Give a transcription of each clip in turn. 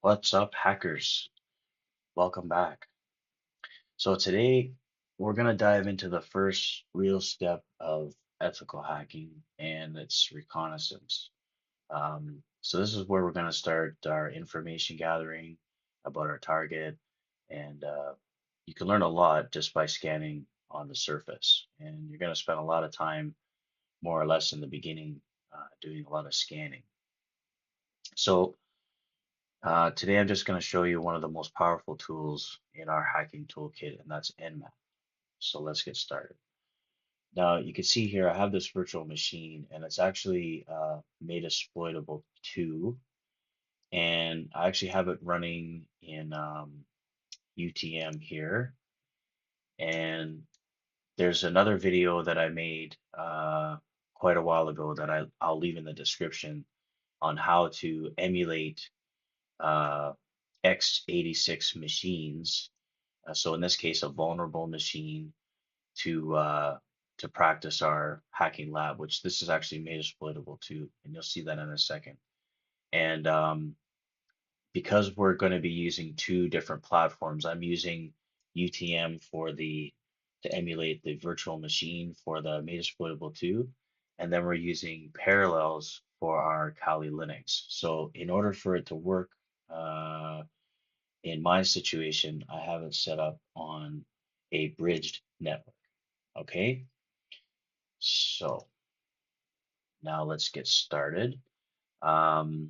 What's up, hackers? Welcome back. So, today we're going to dive into the first real step of ethical hacking, and it's reconnaissance. So, this is where we're going to start our information gathering about our target, and you can learn a lot just by scanning on the surface. And you're going to spend a lot of time, more or less, in the beginning, doing a lot of scanning. So, today I'm just going to show you one of the most powerful tools in our hacking toolkit, and that's nmap. So let's get started. Now you can see here I have this virtual machine, and it's actually made exploitable too, and I actually have it running in UTM here. And there's another video that I made quite a while ago that I'll leave in the description on how to emulate uh, x86 machines. So in this case, a vulnerable machine to practice our hacking lab, which this is actually made exploitable too, and you'll see that in a second. And because we're going to be using two different platforms, I'm using UTM for the to emulate the virtual machine for the made exploitable 2, and then we're using Parallels for our Kali Linux. So in order for it to work, uh, in my situation, I have it set up on a bridged network. Okay, so now let's get started. Um,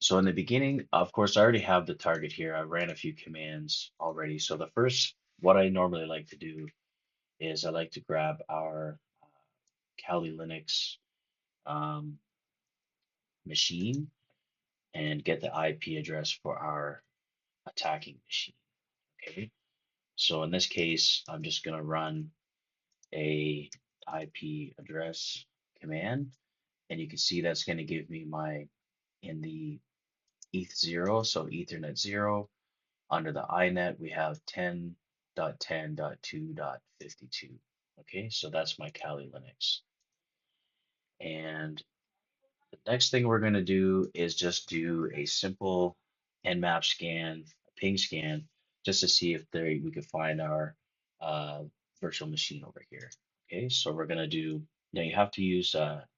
so in the beginning, of course, I already have the target here. I ran a few commands already. So the first, what I normally like to do is I like to grab our Kali Linux um, machine and get the IP address for our attacking machine. Okay. So in this case, I'm just going to run a IP address command, and you can see that's going to give me my in the ETH0, so Ethernet 0. Under the iNet, we have 10.10.2.52. Okay, so that's my Kali Linux. And the next thing we're going to do is just do a simple nmap scan, a ping scan, just to see if we could find our uh, virtual machine over here. Okay, so we're going to do, now you have to use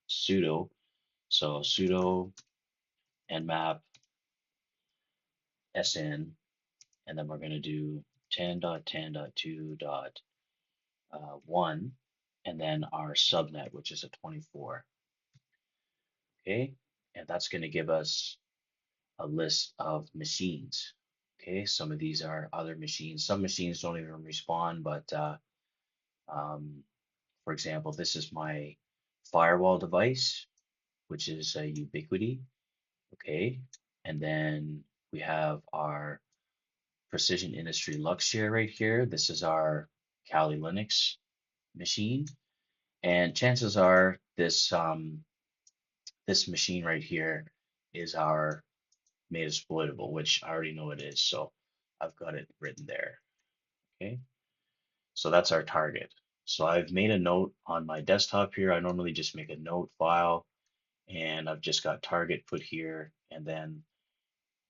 sudo. So sudo nmap sn, and then we're going to do 10.10.2.1, and then our subnet, which is a 24. Okay, and that's going to give us a list of machines. Okay, some of these are other machines. Some machines don't even respond, but um, for example, this is my firewall device, which is a Ubiquity. Okay, and then we have our Precision Industry Luxshare right here. This is our Kali Linux machine, and chances are this machine right here is our made exploitable, which I already know it is, so I've got it written there. Okay, so that's our target. So I've made a note on my desktop here. I normally just make a note file, and I've just got target put here, and then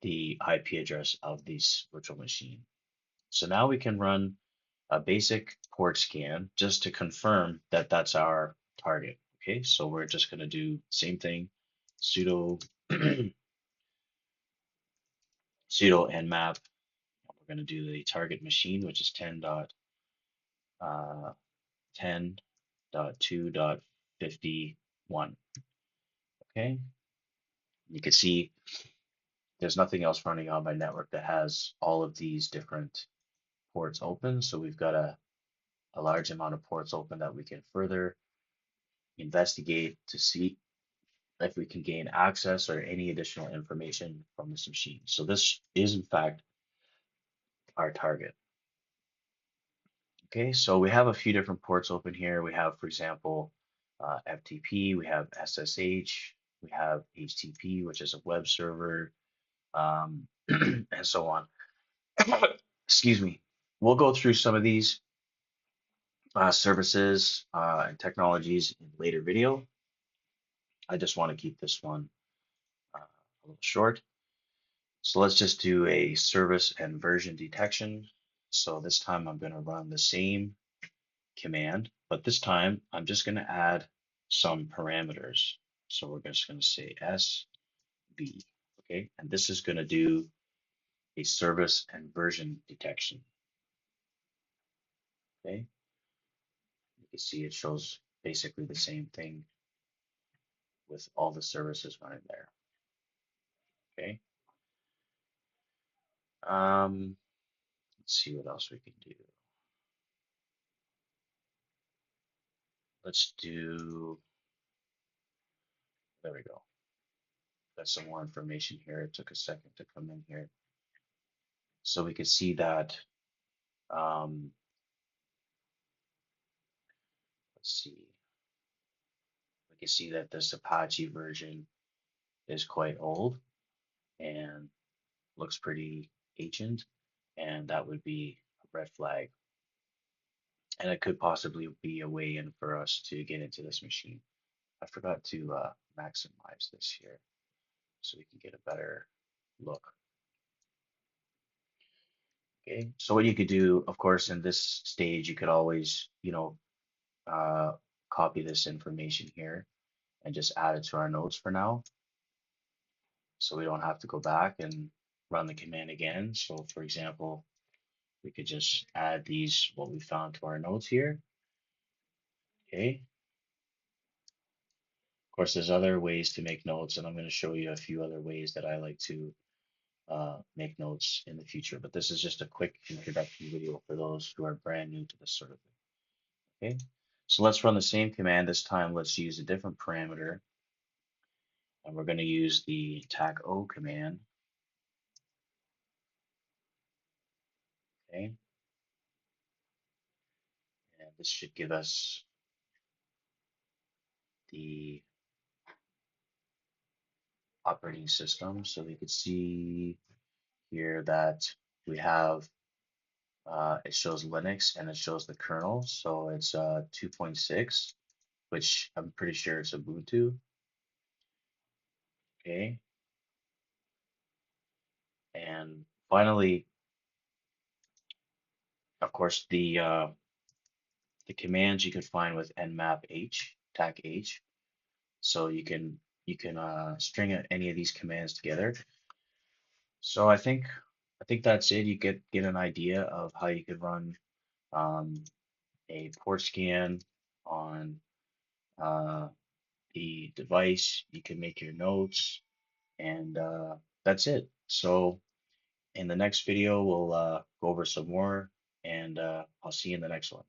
the IP address of this virtual machine. So now we can run a basic port scan just to confirm that that's our target. Okay, so we're just going to do same thing, sudo sudo nmap. We're going to do the target machine, which is 10.2.51. Okay, you can see there's nothing else running on my network that has all of these different ports open. So we've got a large amount of ports open that we can further investigate to see if we can gain access or any additional information from this machine. So this is in fact our target. Okay, so we have a few different ports open here. We have, for example, FTP, we have SSH, we have HTTP, which is a web server, and so on. Excuse me. We'll go through some of these services and technologies in later video. I just want to keep this one a little short. So let's just do a service and version detection. So this time I'm going to run the same command, but this time I'm just going to add some parameters. So we're just going to say SB, okay? And this is going to do a service and version detection, okay? You can see it shows basically the same thing with all the services running there, okay? Um, let's see what else we can do. Let's do, there we go. Got some more information here. It took a second to come in here. So we can see that, um, let's see, we can see that this Apache version is quite old and looks pretty ancient, and that would be a red flag. And it could possibly be a way in for us to get into this machine. I forgot to maximize this here so we can get a better look. Okay, so what you could do, of course, in this stage, you could always, uh, copy this information here and just add it to our notes for now. So we don't have to go back and run the command again. So for example, we could just add these, what we found to our notes here. Okay. Of course, there's other ways to make notes, and I'm going to show you a few other ways that I like to make notes in the future. But this is just a quick introduction video for those who are brand new to this sort of thing. Okay. So let's run the same command. This time, let's use a different parameter, and we're going to use the tac-o command. Okay. And this should give us the operating system. So we could see here that we have, it shows Linux and it shows the kernel. So it's 2.6, which I'm pretty sure it's Ubuntu. Okay. And finally, of course, the commands you can find with nmap h, tac h. So you can string any of these commands together. So I think that's it. You get an idea of how you could run um, a port scan on uh, the device. You can make your notes, and that's it. So in the next video, we'll go over some more, and I'll see you in the next one.